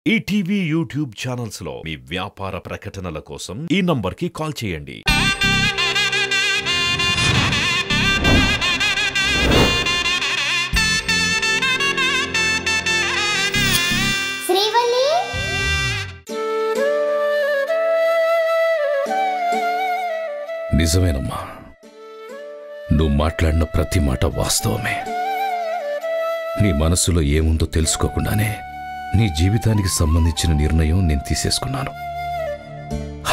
ETV YouTube channels లో మీ వ్యాపార ప్రకటనల కోసం ఈ నంబర్కి కాల్ చేయండి. శ్రీవల్లి నిజమేనమ్మా, నువ్వు మాట్లాడిన ప్రతి మాట వాస్తవమే. నీ మనసులో ఏముందో తెలుసుకోకుండానే నీ జీవితానికి సంబంధించిన నిర్ణయం నేను తీసేసుకున్నాను.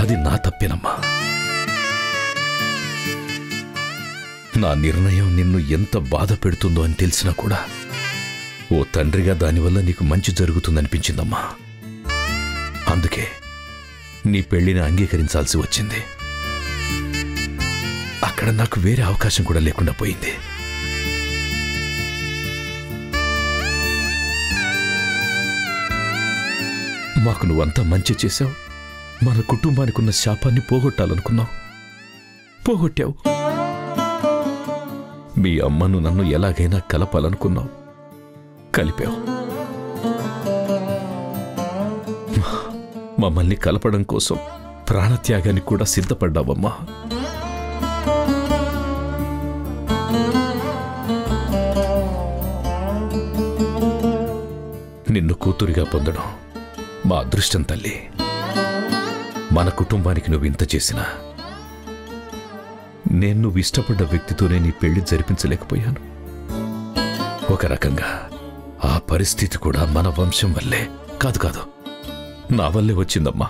అది నా తప్పేనమ్మా. నా నిర్ణయం నిన్ను ఎంత బాధ పెడుతుందో అని తెలిసినా కూడా ఓ తండ్రిగా దానివల్ల నీకు మంచి జరుగుతుందనిపించిందమ్మా. అందుకే నీ పెళ్లిని అంగీకరించాల్సి వచ్చింది. అక్కడ నాకు వేరే అవకాశం కూడా లేకుండా పోయింది. మాకు నువ్వంతా మంచి చేశావు. మన కుటుంబానికి ఉన్న శాపాన్ని పోగొట్టాలనుకున్నావు, పోగొట్టావు. మీ అమ్మను నన్ను ఎలాగైనా కలపాలనుకున్నావు, కలిపావు. మమ్మల్ని కలపడం కోసం ప్రాణత్యాగానికి కూడా సిద్ధపడ్డావమ్మా. నిన్ను కూతురిగా పొందడం మా అదృష్టం తల్లి. మన కుటుంబానికి నువ్వు ఇంత చేసినా నేను నువ్వు ఇష్టపడ్డ వ్యక్తితోనే నీ పెళ్లి జరిపించలేకపోయాను. ఒక రకంగా ఆ పరిస్థితి కూడా మన వంశం వల్లే కాదు నా వల్లే వచ్చిందమ్మా.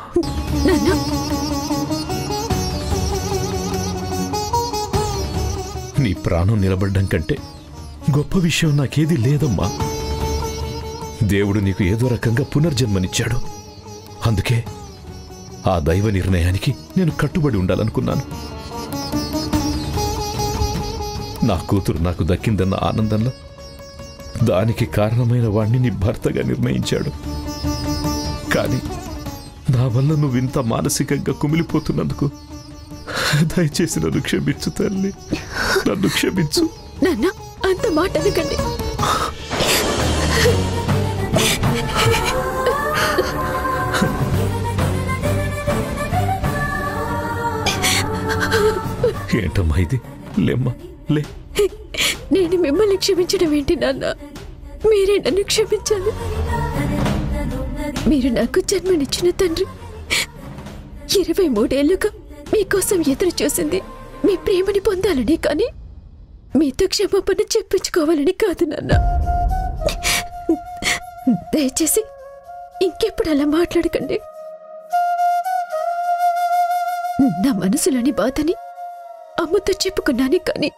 నీ ప్రాణం నిలబడ్డం కంటే గొప్ప విషయం నాకేదీ లేదమ్మా. దేవుడు నీకు ఏదో రకంగా పునర్జన్మనిచ్చాడు. అందుకే ఆ దైవ నిర్ణయానికి నేను కట్టుబడి ఉండాలనుకున్నాను. నా కూతురు నాకు దక్కిందన్న ఆనందంలో దానికి కారణమైన వాణ్ణి నీ భర్తగా నిర్ణయించాడు. కానీ నా వల్ల నువ్వింత మానసికంగా కుమిలిపోతున్నందుకు దయచేసి నన్ను క్షమించు తల్లి, నన్ను క్షమించు. నాన్న, అంత మాట అనకండి. ఏంటమ్మా ఇది? లేమ్మా, లే. నేను మిమ్మల్ని క్షమించడం ఏంటి నాన్న? మీరే నన్ను క్షమించాలి. మీరు నాకు జన్మనిచ్చిన తండ్రి. 23 ఏళ్లుగా మీకోసం ఎదురు చూసింది మీ ప్రేమని పొందాలని, కానీ మీతో క్షమాపణ చెప్పించుకోవాలని కాదు నాన్న. దయచేసి ఇంకెప్పుడు అలా మాట్లాడకండి. నా మనసులోని బాధని అమ్మతో చెప్పుకున్నాను, కానీ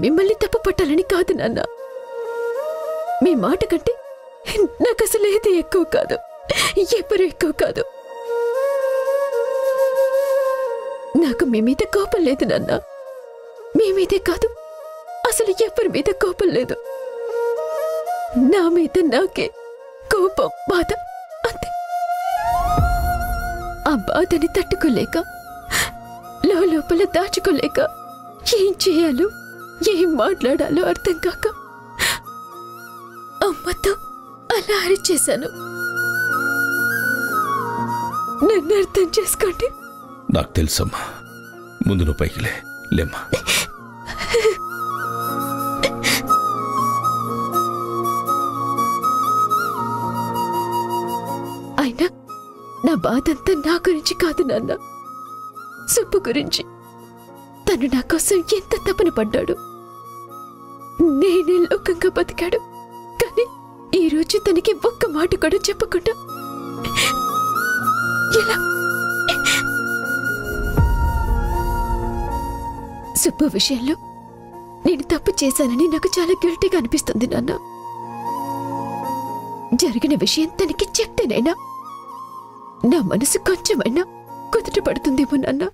మిమ్మల్ని తప్పు పట్టాలని కాదు నాన్న. మీ మాట కంటే నాకు అసలు ఏది ఎక్కువ కాదు, ఎవరు ఎక్కువ కాదు. నాకు మీ మీద కోపం లేదు నాన్న. మీ మీదే కాదు, అసలు ఎవరి మీద కోపం లేదు. నా మీద నాకే కోపం, బాధ, అంతే. ఆ బాధని తట్టుకోలేక, లోపల దాచుకోలేక, ఏం చేయాలో ఏం మాట్లాడాలో అర్థం కాక అమ్మతో అలా అరిచేశాను. నన్ను అర్థం చేసుకోండి. నాకు తెలుసమ్మా. ముందు నువ్వు పైకి లేమ్మా. అయినా నా బాధంతా నా గురించి కాదు నాన్న, సుబ్బు గురించి. తను నా కోసం ఎంత తపన పడ్డాడు. నేనే లోకంగా బతికాడు, కానీ ఈరోజు తనకి ఒక్క మాట కూడా చెప్పకుండా ఎలా? సుబ్బు విషయంలో నేను తప్పు చేశానని నాకు చాలా గిల్టీగా అనిపిస్తుంది నాన్న. జరిగిన విషయం తనకి చెప్తేనైనా నా మనసు కొంచెమైనా కుదుట పడుతుందేమో నాన్న.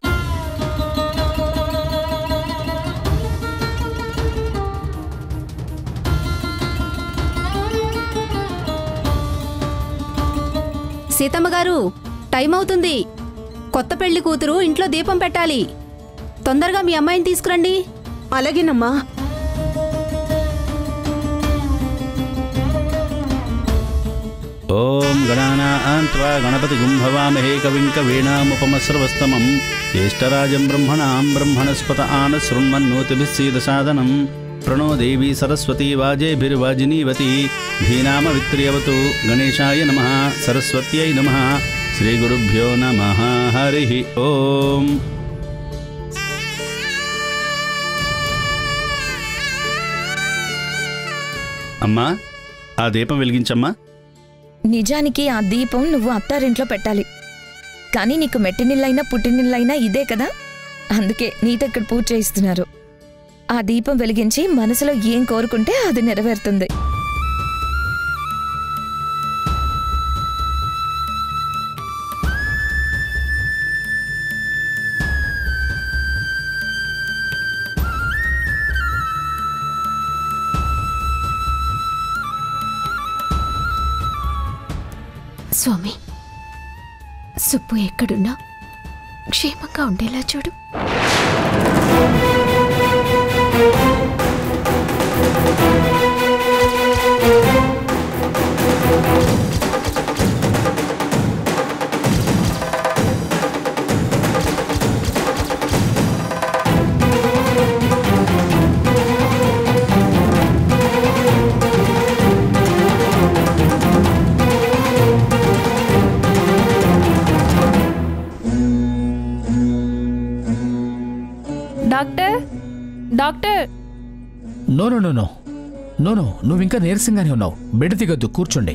సీతమ్మ గారు, టైం అవుతుంది. కొత్త పెళ్లి కూతురు ఇంట్లో దీపం పెట్టాలి. తొందరగా మీ అమ్మాయిని తీసుకురండి. అలాగేనమ్మా. ఓం గణానాన్త్వా గణపతిగుం భవామహే కవిం కవీనాముపమస్రవస్తమం జ్యేష్ఠరాజం బ్రహ్మణాం బ్రహ్మణస్పత ఆనశృణ్వన్నోతిభిः सीदसादनं प्रणो देवी सरस्वती वाजेभिर्वाजिनीवती धीनामवित्र्यवतु गणेशाय नमः सरस्वत्यै नमः श्रीगुरुभ्यो नमः हरिः ओम। అమ్మా ఆ దీపం వెలిగించమ్మా. నిజానికి ఆ దీపం నువ్వు అత్తారింట్లో పెట్టాలి, కానీ నీకు మెట్టినిళ్ళైనా పుట్టినిళ్ళైనా ఇదే కదా, అందుకే నీతో ఇక్కడ పూజ చేయిస్తున్నారు. ఆ దీపం వెలిగించి మనసులో ఏం కోరుకుంటే అది నెరవేరుతుంది. స్వామి, సుబ్బు ఎక్కడున్నా క్షేమంగా ఉండేలా చూడు. Doctor doctor. No no no no no no నువ్వు ఇంకా నీరసంగానే ఉన్నావు. బెడ్ దిగొద్దు, కూర్చోండి.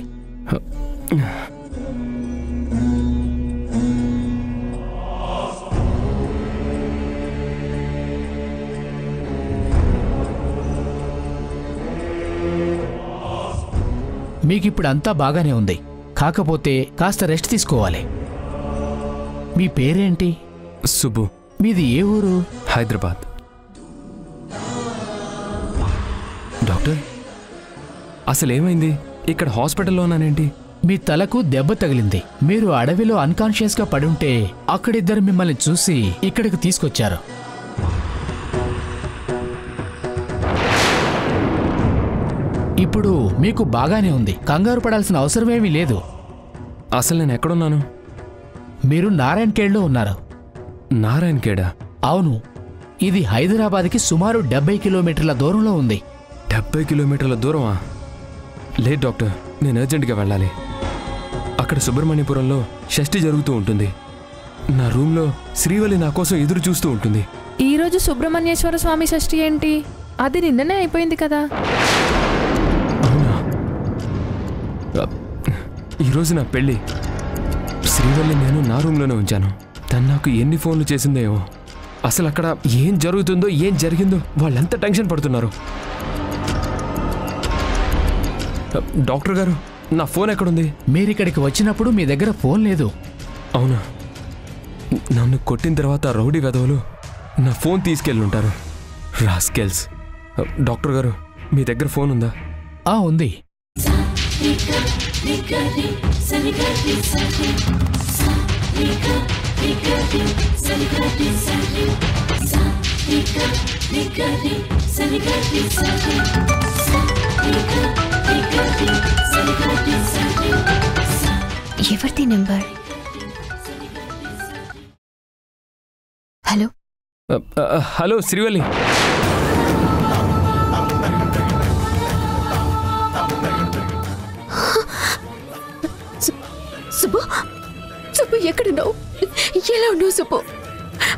మీకిప్పుడు అంతా బాగానే ఉంది, కాకపోతే కాస్త రెస్ట్ తీసుకోవాలి. మీ పేరేంటి? సుబ్బు. మీది ఏ ఊరు? హైదరాబాద్. డాక్టర్, అసలు ఏమైంది? ఇక్కడ హాస్పిటల్లో ఉన్నానేంటి? మీ తలకు దెబ్బ తగిలింది. మీరు అడవిలో అన్కాన్షియస్గా పడుంటే అక్కడిద్దరు మిమ్మల్ని చూసి ఇక్కడికి తీసుకొచ్చారు. ఇప్పుడు మీకు బాగానే ఉంది, కంగారు పడాల్సిన అవసరమేమీ లేదు. అసలు నేను ఎక్కడున్నాను? మీరు నారాయణ్ ఖేడ్లో ఉన్నారు. నారాయణ్ ఖేడా? అవును, ఇది హైదరాబాద్కి సుమారు 70 కిలోమీటర్ల దూరంలో ఉంది. 70 కిలోమీటర్ల దూరమా? లేదు డాక్టర్, నేను అర్జెంటుగా వెళ్ళాలి. అక్కడ సుబ్రహ్మణ్యపురంలో షష్ఠి జరుగుతూ ఉంటుంది. నా రూమ్లో శ్రీవల్లి నా కోసం ఎదురు చూస్తూ ఉంటుంది. ఈరోజు సుబ్రహ్మణ్యేశ్వర స్వామి షష్ఠి ఏంటి? అది నిన్ననే అయిపోయింది కదా. అవునా? ఈరోజు నా పెళ్ళి. శ్రీవల్లి నేను నా రూమ్లోనే ఉంచాను. తను నాకు ఎన్ని ఫోన్లు చేసిందేమో. అసలు అక్కడ ఏం జరుగుతుందో ఏం జరిగిందో వాళ్ళెంత టెన్షన్ పడుతున్నారు. డాక్టర్ గారు, నా ఫోన్ ఎక్కడుంది? మీరిక్కడికి వచ్చినప్పుడు మీ దగ్గర ఫోన్ లేదు. అవునా? నన్ను కొట్టిన తర్వాత రౌడీ వెధవలు నా ఫోన్ తీసుకెళ్ళుంటారు. రాస్కెల్స్. డాక్టర్ గారు, మీ దగ్గర ఫోన్ ఉందా? ఉంది. ఎవరిది number? Hello hello Srivalli. Subbu, Subbu ఎక్కడున్నావు? ఎలా ఉన్నావు సుబ్బు?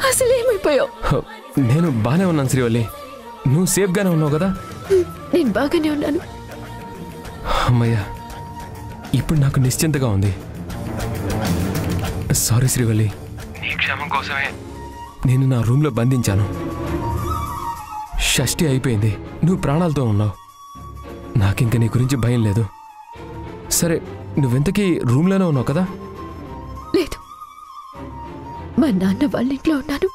అసలు ఏమైపోయావు? నేను బానే ఉన్నాను శ్రీవల్లి. నువ్వు సేఫ్గానే ఉన్నావు కదా? నేను బాగానే ఉన్నాను. అమ్మయ్యా, ఇప్పుడు నాకు నిశ్చింతగా ఉంది. సారీ శ్రీవల్లి, నీ క్షేమం కోసమే నేను నా రూమ్లో బంధించాను. షష్ఠి అయిపోయింది, నువ్వు ప్రాణాలతో ఉన్నావు. నాకింక నీ గురించి భయం లేదు. సరే, నువ్వెంతకీ రూమ్లోనే ఉన్నావు కదా? లేదు, మా నాన్న వాళ్ళ ఇంట్లో ఉన్నాను.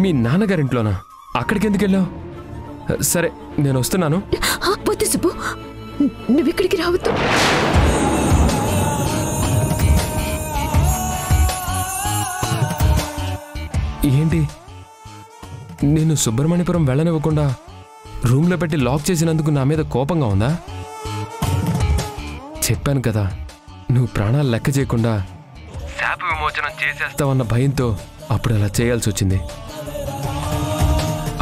మీ నాన్నగారింట్లోనా? అక్కడికి ఎందుకు వెళ్ళావు? సరే, నేను వస్తున్నాను. వద్దు సుబ్బు, నువ్విక్కడికి రావద్దు. ఏంటి, నేను సుబ్రహ్మణ్యపురం వెళ్ళనివ్వకుండా రూమ్లో పెట్టి లాక్ చేసినందుకు నా మీద కోపంగా ఉందా? చెప్పాను కదా, నువ్వు ప్రాణాలు లెక్క చేయకుండా శాప విమోచనం చేసేస్తావన్న భయంతో అప్పుడు అలా చేయాల్సి వచ్చింది.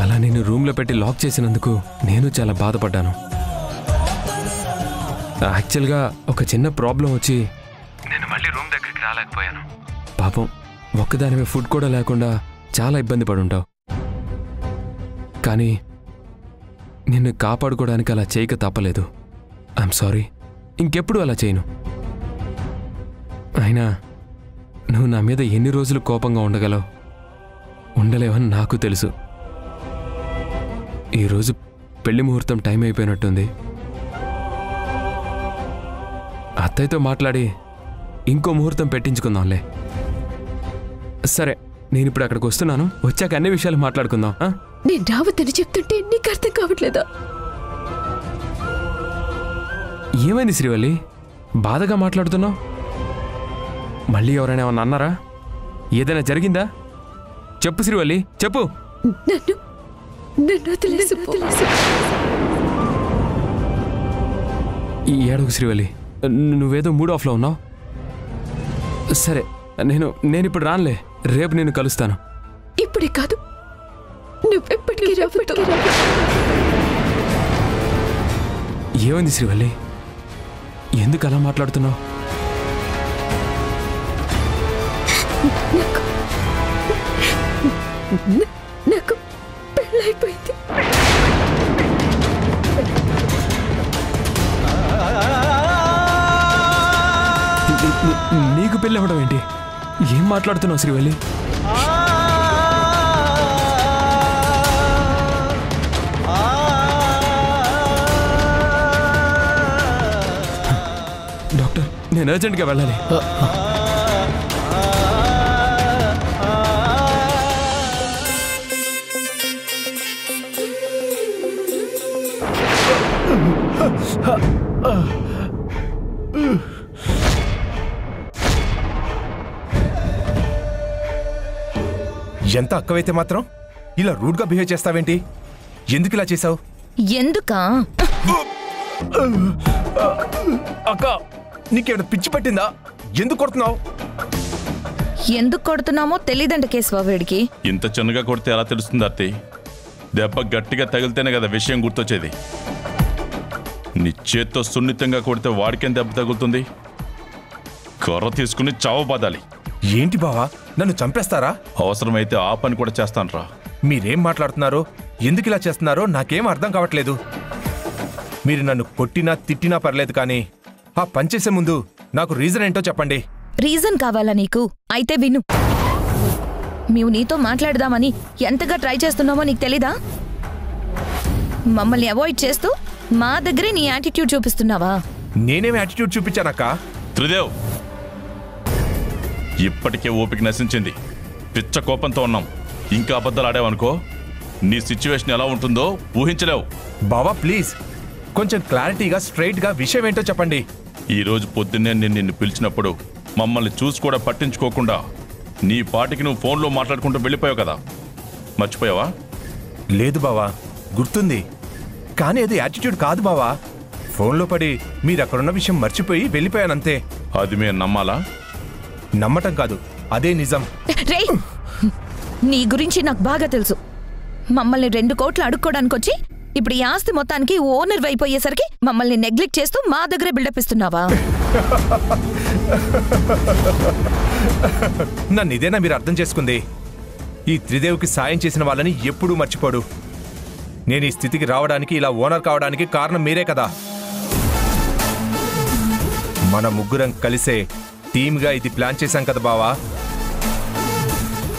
అలా నేను రూమ్లో పెట్టి లాక్ చేసినందుకు నేను చాలా బాధపడ్డాను. యాక్చువల్గా ఒక చిన్న ప్రాబ్లం వచ్చి నేను మళ్ళీ రూమ్ దగ్గరికి రాలేకపోయాను. పాపం ఒక్కదానివే ఫుడ్ కూడా లేకుండా చాలా ఇబ్బంది పడి ఉంటావు. కానీ నిన్ను కాపాడుకోవడానికి అలా చేయక తప్పలేదు. ఐఎమ్ సారీ, ఇంకెప్పుడు అలా చేయను. అయినా నువ్వు నా మీద ఎన్ని రోజులు కోపంగా ఉండగలవు, ఉండలేవని నాకు తెలుసు. ఈరోజు పెళ్లి ముహూర్తం టైం అయిపోయినట్టుంది. అత్తయ్యతో మాట్లాడి ఇంకో ముహూర్తం పెట్టించుకుందాంలే. సరే, నేను ఇప్పుడు అక్కడికి వస్తున్నాను. వచ్చాక అన్ని విషయాలు మాట్లాడుకుందాం. నేను రావద్దని చెప్తుంటే నీకు అర్థం కావట్లేదా? ఏమైంది శ్రీవల్లి, బాధగా మాట్లాడుతున్నావు? మళ్ళీ ఎవరైనా ఏమన్నా అన్నారా? ఏదైనా జరిగిందా? చెప్పు శ్రీవల్లి, చెప్పు. ఈ ఏడుగు శ్రీవల్లి, నువ్వేదో మూడ్ ఆఫ్లో ఉన్నావు. సరే, నేను ఇప్పుడు రానులే, రేపు నేను కలుస్తాను. ఇప్పుడే కాదు, నువ్వెప్పటికీ రావద్దు. ఏమైంది శ్రీవల్లి, ఎందుకు అలా మాట్లాడుతున్నావు? నాకు పెళ్ళైపోయింది. నీకు పెళ్ళి అవ్వడం ఏంటి? ఏం మాట్లాడుతున్నావు శ్రీవల్లి? డాక్టర్, నేను అర్జెంట్గా వెళ్ళాలి. ఎంత అక్కవైతే మాత్రం ఇలా రూడ్గా బిహేవ్ చేస్తావేంటి? ఎందుకు ఇలా చేసావు? ఎందుకా? అక్క, నీకేమైనా పిచ్చి పట్టిందా? ఎందుకు కొడుతున్నావు? ఎందుకు కొడుతున్నామో తెలీదంట కేశవాడికి. ఇంత చిన్నగా కొడితే ఎలా తెలుస్తుంది అత్తయ్య? దెబ్బ గట్టిగా తగిలితేనే కదా విషయం గుర్తొచ్చేది. నీ చేత్తో సున్నితంగా కొడితే వాడికేం దెబ్బ తగులుతుంది? కర్ర తీసుకుని చావబాదాలి. ఏంటి బావా, నన్ను చంపేస్తారా? అవసరమైతే ఆ పని కూడా చేస్తానురా. మీరేం మాట్లాడుతున్నారో, ఎందుకు ఇలా చేస్తున్నారో నాకేం అర్థం కావట్లేదు. మీరు నన్ను కొట్టినా తిట్టినా పర్లేదు, కానీ ఆ పని చేసే ముందు నాకు రీజన్ ఏంటో చెప్పండి. రీజన్ కావాలా నీకు? అయితే విను. మేము నీతో మాట్లాడదామని ఎంతగా ట్రై చేస్తున్నామో నీకు తెలీదా? మమ్మల్ని అవాయిడ్ చేస్తూ మా దగ్గరే నీ యాటిట్యూడ్ చూపిస్తున్నావా? నేనేం యాటిట్యూడ్ చూపించానక్క? త్రిదేవ్, ఇప్పటికే ఓపిక నశించింది. పిచ్చ కోపంతో ఉన్నాం. ఇంకా అబద్ధాలు ఆడావనుకో, నీ సిచ్యువేషన్ ఎలా ఉంటుందో ఊహించలేవు. బావా ప్లీజ్, కొంచెం క్లారిటీగా స్ట్రైట్గా విషయం ఏంటో చెప్పండి. ఈరోజు పొద్దున్నే నేను నిన్ను పిలిచినప్పుడు మమ్మల్ని చూసి కూడా పట్టించుకోకుండా నీ పాటికి నువ్వు ఫోన్లో మాట్లాడుకుంటూ వెళ్ళిపోయావు కదా, మర్చిపోయావా? లేదు బావా, గుర్తుంది. కానీ అది యాటిట్యూడ్ కాదు బావా. ఫోన్లో పడి మీరు అక్కడున్న విషయం మర్చిపోయి వెళ్ళిపోయానంతే. అది మేము నమ్మాలా? నమ్మటం కాదు, అదే నిజం. రేయ్, నీ గురించి నాకు బాగా తెలుసు. మమ్మల్ని 2 కోట్లు అడుక్కోవడానికి వచ్చి ఇప్పుడు ఈ ఆస్తి మొత్తానికి ఓనర్ అయిపోయేసరికి మమ్మల్ని నెగ్లెక్ట్ చేస్తూ మా దగ్గరే బిల్డప్ ఇస్తున్నావా? నన్ను ఇదేనా మీరు అర్థం చేసుకుంది? ఈ త్రిదేవ్కి సాయం చేసిన వాళ్ళని ఎప్పుడూ మర్చిపోడు. నేను ఈ స్థితికి రావడానికి, ఇలా ఓనర్ కావడానికి కారణం మీరే కదా. మన ముగ్గురం కలిసే టీమ్గా ఇది ప్లాన్ చేశాం కదా బావా.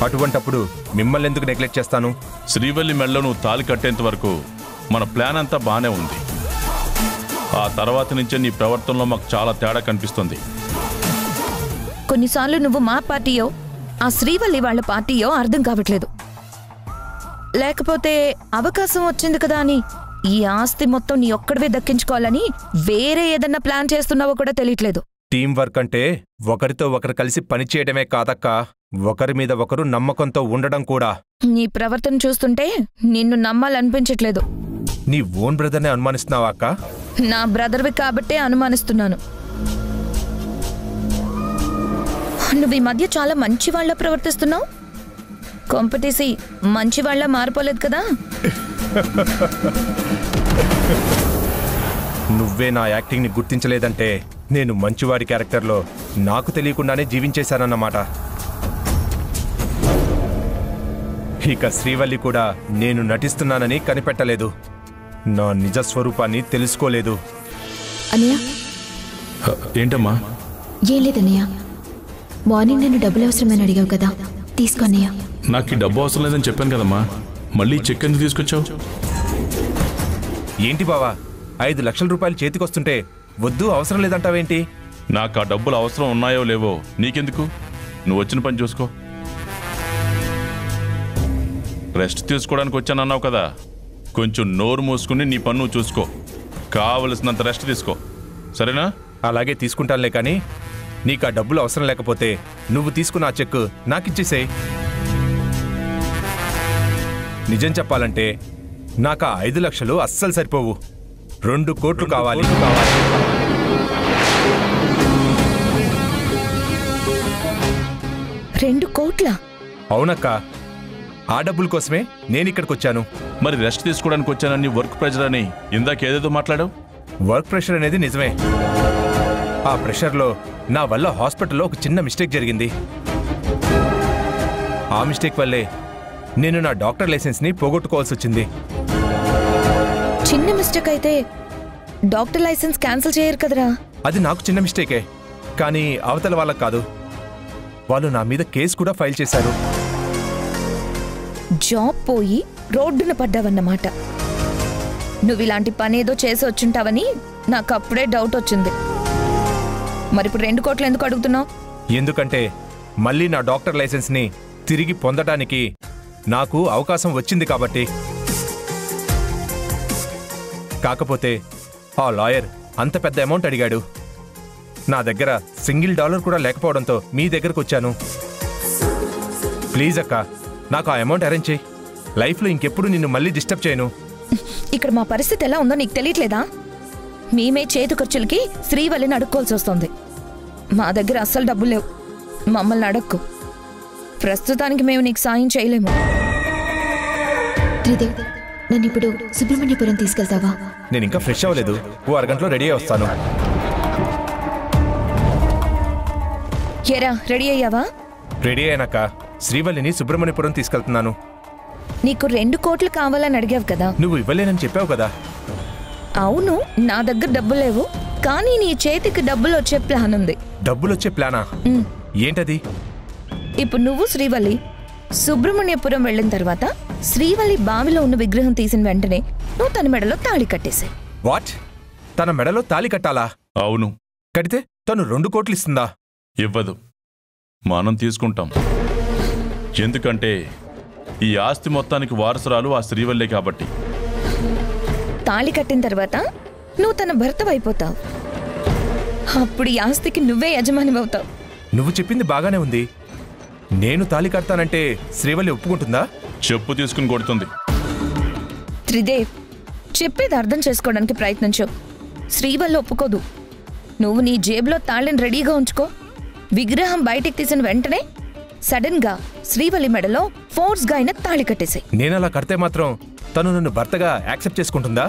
అటువంటప్పుడు మిమ్మల్ని ఎందుకు నెగ్లెక్ట్ చేస్తాను? శ్రీవల్లి మెడలో నువ్వు తాళి కట్టేంత వరకు మన ప్లాన్ అంతా బాగానే ఉంది. ఆ తర్వాత నుంచే నీ ప్రవర్తనలో మాకు చాలా తేడా కనిపిస్తుంది. కొన్నిసార్లు నువ్వు మా పార్టీయో ఆ శ్రీవల్లి వాళ్ళ పార్టీయో అర్థం కావట్లేదు. లేకపోతే అవకాశం వచ్చింది కదా అని ఈ ఆస్తి మొత్తం నీ ఒక్కడివే దక్కించుకోవాలని వేరే ఏదన్నా ప్లాన్ చేస్తున్నావో కూడా తెలియట్లేదు. టీం వర్క్ అంటే ఒకరితో ఒకరు కలిసి పనిచేయడమే కాదక్క, ఒకరి మీద ఒకరు నమ్మకంతో ఉండడం కూడా. నీ ప్రవర్తన చూస్తుంటే నిన్ను నమ్మాలనిపించట్లేదు. నీ ఓన్ బ్రదర్నే అనుమానిస్తున్నావా అక్క? నా బ్రదర్వి కాబట్టే అనుమానిస్తున్నాను. నువ్వు ఈ మధ్య చాలా మంచి వాళ్ళ ప్రవర్తిస్తున్నావు. కొంపతీసి మంచి వాళ్ళ మారిపోలేదు కదా? నువ్వే నా యాక్టింగ్ని గుర్తించలేదంటే నేను మంచివాడి క్యారెక్టర్లో నాకు తెలియకుండానే జీవించేశానన్నమాట. ఇక శ్రీవల్లి కూడా నేను నటిస్తున్నానని కనిపెట్టలేదు, నా నిజ స్వరూపాన్ని తెలుసుకోలేదు. అన్నయ్య, ఏంటమ్మా? ఏం లేదన్నయ్య, మార్నింగ్ నేను డబ్బులు అవసరమని అడిగావు కదా, తీసుకో అన్నయ్య. నాకు ఈ డబ్బు అవసరం లేదని చెప్పాను కదమ్మా, మళ్ళీ చెక్ ఎందుకు తీసుకొచ్చావు? ఏంటి బావా, 5 లక్షల రూపాయలు చేతికొస్తుంటే వద్దు అవసరం లేదంటావేంటి? నాకు ఆ డబ్బులు అవసరం ఉన్నాయో లేవో నీకెందుకు, నువ్వు వచ్చిన పని చూసుకో. రెస్ట్ తీసుకోవడానికి వచ్చానన్నావు కదా, కొంచెం నోరు మూసుకుని నీ పన్ను చూసుకో, కావలసినంత రెస్ట్ తీసుకో, సరేనా? అలాగే తీసుకుంటానులే, కానీ నీకు ఆ డబ్బులు అవసరం లేకపోతే నువ్వు తీసుకున్న ఆ చెక్ నాకిచ్చేసేయ్. నిజం చెప్పాలంటే నాకు ఆ 5 లక్షలు అస్సలు సరిపోవు, 2 కోట్లు కావాలి. 2 కోట్లా? అవునక్క, ఆ డబ్బుల కోసమే నేను ఇక్కడికి వచ్చాను. మరి రెస్ట్ తీసుకోవడానికి వచ్చానని వర్క్ ప్రెషర్ అని ఇందాకేదేదో మాట్లాడావు. వర్క్ ప్రెషర్ అనేది నిజమే, ఆ ప్రెషర్లో నా వల్ల హాస్పిటల్లో ఒక చిన్న మిస్టేక్ జరిగింది. ఆ మిస్టేక్ వల్లే నేను నా డాక్టర్ లైసెన్స్ని పోగొట్టుకోవాల్సి వచ్చింది. చిన్న మిస్టేక్ అయితే డాక్టర్ లైసెన్స్ క్యాన్సిల్ చేయరు కదరా? అది నాకు చిన్న మిస్టేకే, కానీ అవతల వాళ్ళకి కాదు. వాళ్ళు నా మీద కేసు కూడా ఫైల్ చేశారు. జాబ్ పోయి రోడ్డున పడ్డావన్నమాట. నువ్వు ఇలాంటి పనేదో చేసి వచ్చుంటావని నాకు అప్పుడే డౌట్ వచ్చింది. మరిప్పుడు 2 కోట్లు ఎందుకు అడుగుతున్నావు? ఎందుకంటే మళ్ళీ నా డాక్టర్ లైసెన్స్ని తిరిగి పొందడానికి నాకు అవకాశం వచ్చింది కాబట్టి. కాకపోతే ఆ లాయర్ అంత పెద్ద అమౌంట్ అడిగాడు. నా దగ్గర $1 కూడా లేకపోవడంతో మీ దగ్గరకు వచ్చాను. ప్లీజ్ అక్క, నాకు ఆ అమౌంట్ అరేంజ్ చేయి. లైఫ్లో ఇంకెప్పుడు నిన్ను మళ్ళీ డిస్టర్బ్ చేయను. ఇక్కడ మా పరిస్థితి ఎలా ఉందో నీకు తెలియట్లేదా? మేమే చేతు ఖర్చులకి శ్రీవల్లిని అడుక్కోవాల్సి వస్తుంది. మా దగ్గర అస్సలు డబ్బులు లేవు, మమ్మల్ని అడక్కు. ప్రస్తుతానికి మేము నీకు సాయం చేయలేము. త్రిదేవ్, నన్ను ఇప్పుడు సుబ్రహ్మణ్యపురం తీసుకెళ్తావా? నేను ఇంకా ఫ్రెష్ అవ్వలేదు, ఓ అరగంటలో రెడీ అయి వస్తాను. ఏరా, రెడీ అయ్యావా? రెడీ అయినాక శ్రీవల్లిని సుబ్రహ్మణ్యపురం తీసుకెళ్తున్నాను. నీకు 2 కోట్లు కావాలని అడిగావు కదా? నువ్వు ఇవ్వలేనని చెప్పావు కదా. అవును, నా దగ్గర డబ్బులు లేవు, కానీ నీ చేతికి డబ్బులు వచ్చే ప్లాన్ ఉంది. డబ్బులు వచ్చే ప్లానా? ఏంటది? ఇప్పుడు నువ్వు శ్రీవల్లి సుబ్రహ్మణ్యపురం వెళ్ళిన తర్వాత శ్రీవల్లి బావిలో ఉన్న విగ్రహం తీసిన వెంటనే నువ్వు తన మెడలో తాళి కట్టేసాయి. వాట్? తన మెడలో తాళి కట్టాలా? అవును. కడితే తను 2 కోట్లు ఇస్తుందా? ఇవ్వదు, మనం తీసుకుంటాం. ఎందుకంటే ఈ ఆస్తి మొత్తానికి వారసురాలు ఆ శ్రీవల్లే కాబట్టి. తాళి కట్టిన తర్వాత నువ్వు తన భర్తవైపోతావు. అప్పుడు ఈ ఆస్తికి నువ్వే యజమాని అవుతావు. నువ్వు చెప్పింది బాగానే ఉంది. నేను తాళి కడతానంటే శ్రీవల్లి ఒప్పుకుంటుందా? చెప్పు తీసుకుని కొడుతుంది. త్రిదేవ్, చెప్పేది అర్థం చేసుకోవడానికి ప్రయత్నించు. శ్రీవల్లి ఒప్పుకోదు. నువ్వు నీ జేబులో తాళిని రెడీగా ఉంచుకో. విగ్రహం బయటికి తీసిన వెంటనే సడన్ గా శ్రీవల్లి మెడలో ఫోర్స్ గా అయిన తాళి కట్టేసాయి. నేనలా కడితే మాత్రం తను నన్ను భర్తగా యాక్సెప్ట్ చేసుకుంటుందా?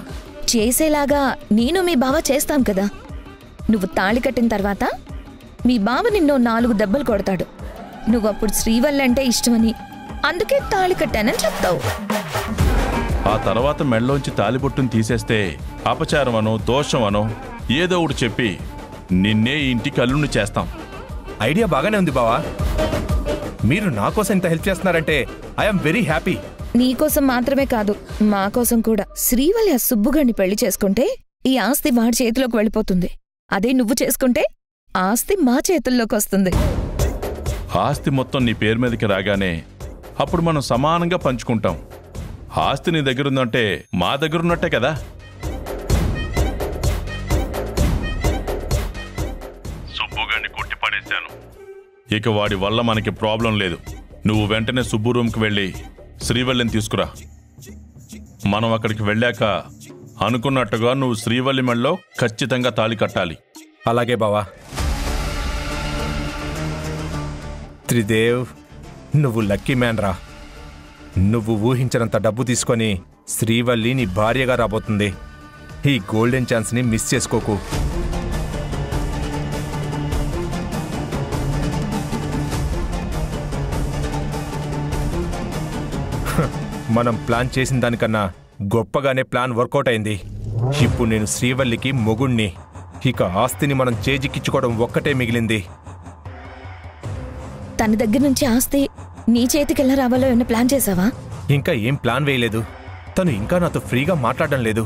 చేసేలాగా నేను మీ బావ చేస్తాం కదా. నువ్వు తాళి కట్టిన తర్వాత మీ బావ నిన్ను 4 దెబ్బలు కొడతాడు. నువ్వు అప్పుడు శ్రీవల్లి అంటే ఇష్టమని, అందుకే తాళి కట్టానని చెప్తావు. ఆ తర్వాత మెడలోంచి తాలిబొట్టును తీసేస్తే అపచారం అనో దోషం అనో ఏదో ఒకటి చెప్పి నిన్నే ఈ ఇంటికి అల్లుని చేస్తాం. ఐడియా బాగానే ఉంది బావా. మీరు నా కోసం ఇంత హెల్ప్ చేస్తున్నారంటే ఐఎమ్ వెరీ హ్యాపీ. నీకోసం మాత్రమే కాదు, మా కోసం కూడా. శ్రీవల్లి ఆ సుబ్బుగాడిని పెళ్లి చేసుకుంటే ఈ ఆస్తి వాడి చేతిలోకి వెళ్ళిపోతుంది. అదే నువ్వు చేసుకుంటే ఆస్తి మా చేతుల్లోకి వస్తుంది. ఆస్తి మొత్తం నీ పేరు మీదకి రాగానే అప్పుడు మనం సమానంగా పంచుకుంటాం. ఆస్తి నీ దగ్గరుందంటే మా దగ్గరున్నట్టే కదా. సుబ్బుగాడిని కొట్టి పడేశాను, ఇక వాడి వల్ల మనకి ప్రాబ్లం లేదు. నువ్వు వెంటనే సుబ్బు రూమ్కి వెళ్ళి శ్రీవల్లిని తీసుకురా. మనం అక్కడికి వెళ్ళాక అనుకున్నట్టుగా నువ్వు శ్రీవల్లి మెడలో ఖచ్చితంగా తాళి కట్టాలి. అలాగే బావా. త్రిదేవ్, నువ్వు లక్కీ మ్యాన్ రా. నువ్వు ఊహించినంత డబ్బు తీసుకొని శ్రీవల్లి నీ భార్యగా రాబోతుంది. ఈ గోల్డెన్ ఛాన్స్ని మిస్ చేసుకోకు. మనం ప్లాన్ చేసిన దానికన్నా గొప్పగానే ప్లాన్ వర్కౌట్ అయింది. ఇప్పుడు నేను శ్రీవల్లికి మొగుణ్ణి. ఇక ఆస్తిని మనం చేజిక్కించుకోవడం ఒక్కటే మిగిలింది. తన దగ్గర నుంచి ఆస్తి నీ చేతికి ఎలా రావాలో ఏమైనా ప్లాన్ చేసావా? ఇంకా ఏం ప్లాన్ వేయలేదు. తను ఇంకా నాతో ఫ్రీగా మాట్లాడడం లేదు.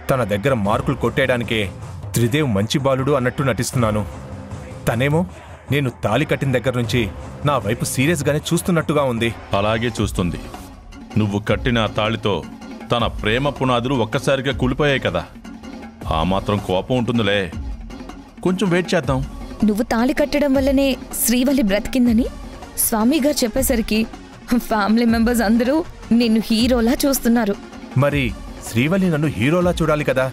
తన దగ్గర మార్కులు కొట్టేయడానికే త్రిదేవ్ మంచి బాలుడు అన్నట్టు నటిస్తున్నాను. తనేమో నేను తాళి కట్టిన దగ్గర నుంచి నా వైపు సీరియస్గానే చూస్తున్నట్టుగా ఉంది. అలాగే చూస్తుంది. నువ్వు కట్టిన ఆ తాళితో తన ప్రేమ పునాదులు ఒక్కసారిగా కూలిపోయాయి కదా. ఆ మాత్రం కోపం ఉంటుందిలే. కొంచెం వెయిట్ చేద్దాం. నువ్వు తాళి కట్టడం వల్లనే శ్రీవల్లి బ్రతికిందని స్వామి గారు చెప్పేసరికి ఫ్యామిలీ మెంబర్స్ అందరూ నిన్ను హీరోలా చూస్తున్నారు. మరి శ్రీవల్లి నన్ను హీరోలా చూడాలి కదా,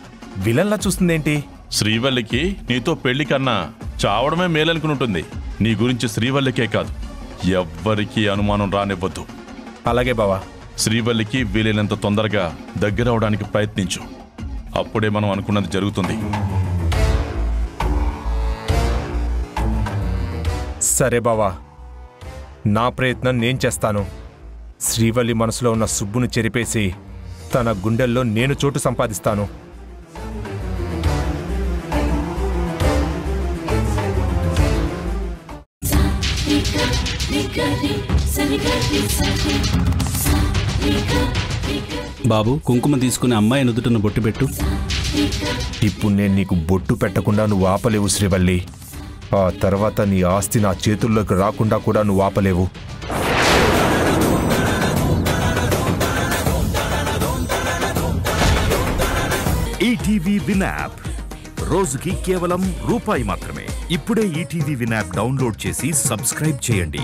విలన్లా చూస్తుందేంటి? శ్రీవల్లికి నీతో పెళ్లి కన్నా చావడమే మేలనుకుని ఉంటుంది. నీ గురించి శ్రీవల్లికే కాదు, ఎవ్వరికీ అనుమానం రానివ్వద్దు. అలాగే బావా. శ్రీవల్లికి వీలైనంత తొందరగా దగ్గరవడానికి ప్రయత్నించు. అప్పుడే మనం అనుకున్నది జరుగుతుంది. సరే బావా, నా ప్రయత్నం నేను చేస్తాను. శ్రీవల్లి మనసులో ఉన్న సుబ్బును చెరిపేసి తన గుండెల్లో నేను చోటు సంపాదిస్తాను. బాబు, కుంకుమ తీసుకుని అమ్మాయి నుదుటిన బొట్టు పెట్టు. ఇప్పుడు నేను నీకు బొట్టు పెట్టకుండా నువ్వు ఆపలేవు శ్రీవల్లి. ఆ తర్వాత నీ ఆస్తి నా చేతుల్లోకి రాకుండా కూడా నువ్వు ఆపలేవు. ఈటీవీ విన్ యాప్ రోజుకి కేవలం రూపాయి మాత్రమే. ఇప్పుడే ఈటీవీ విన్ యాప్ డౌన్లోడ్ చేసి సబ్స్క్రైబ్ చేయండి.